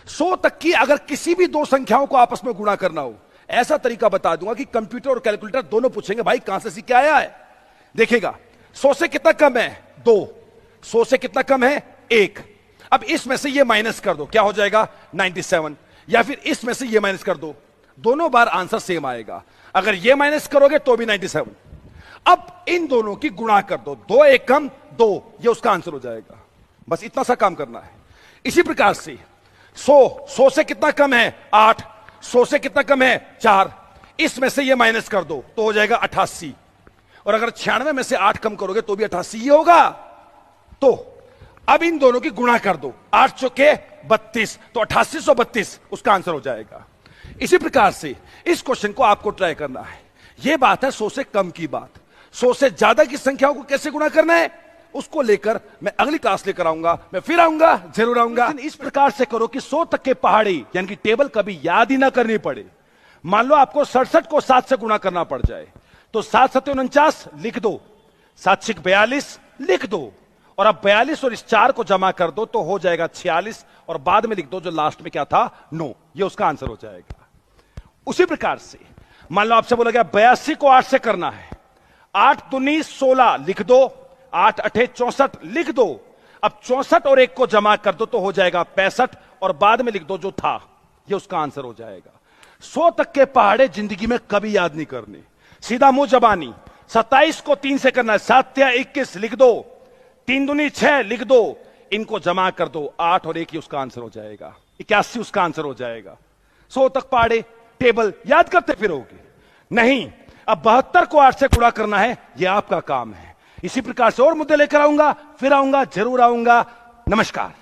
100 तक की अगर किसी भी दो संख्याओं को आपस में गुणा करना हो, ऐसा तरीका बता दूंगा कि कंप्यूटर और कैलकुलेटर दोनों पूछेंगे भाई कहां से सीख के आया है। देखिएगा 100 से कितना कम है 2, 100 से कितना कम है 1। अब इसमें से ये माइनस कर दो, क्या हो जाएगा 97, या फिर इसमें से ये माइनस कर दो, दोनों बार आंसर सेम आएगा। अगर ये माइनस करोगे तो भी 97। अब इन दोनों की गुणा कर दो, 2 1 कम 2, ये उसका आंसर हो जाएगा। बस इतना सा काम करना है। इसी प्रकार से 100 से कितना कम है 8, 100 से कितना कम है 4, इसमें से ये माइनस कर दो तो हो जाएगा 88। और अगर 96 में से 8 कम करोगे तो भी 88 ही होगा। तो अब इन दोनों की गुणा कर दो, 8 चौके 32, तो 8832 उसका आंसर हो जाएगा। इसी प्रकार से इस क्वेश्चन को आपको ट्राई करना है। यह बात है 100 से कम की बात। 100 से ज्यादा की संख्याओं को कैसे गुणा करना है उसको लेकर मैं अगली क्लास लेकर आऊंगा। मैं फिर आऊंगा, जरूर आऊंगा। इस प्रकार से करो कि 100 तक के पहाड़ी यानी कि टेबल कभी याद ही ना करनी पड़े। मान लो आपको 67 को 7 से गुणा करना पड़ जाए तो 7 7 49 लिख दो, 7 6 42 लिख दो, और अब 42 और इस 4 को जमा कर दो तो हो जाएगा 46, और बाद में लिख दो जो लास्ट में क्या था 9, ये उसका आंसर हो जाएगा। उसी प्रकार से मान लो आपसे बोला गया 82 को 8 से करना है, 8 दूनी 16 लिख दो, 8 8 64 लिख दो। अब 64 और 1 को जमा कर दो तो हो जाएगा 65, और बाद में लिख दो जो था, ये उसका आंसर हो जाएगा। 100 तक के पहाड़े जिंदगी में कभी याद नहीं करने, सीधा मुंह जबानी। 27 को 3 से करना है, 7 या 21 लिख दो, 3 दूनी 6 लिख दो, इनको जमा कर दो 8 और 1 ही उसका आंसर हो जाएगा, 81 उसका आंसर हो जाएगा। 100 तक पहाड़े टेबल याद करते फिरोगे नहीं। अब 72 को 8 से गुणा करना है, यह आपका काम है। इसी प्रकार से और मुद्दे लेकर आऊंगा, फिर आऊंगा, जरूर आऊंगा। नमस्कार।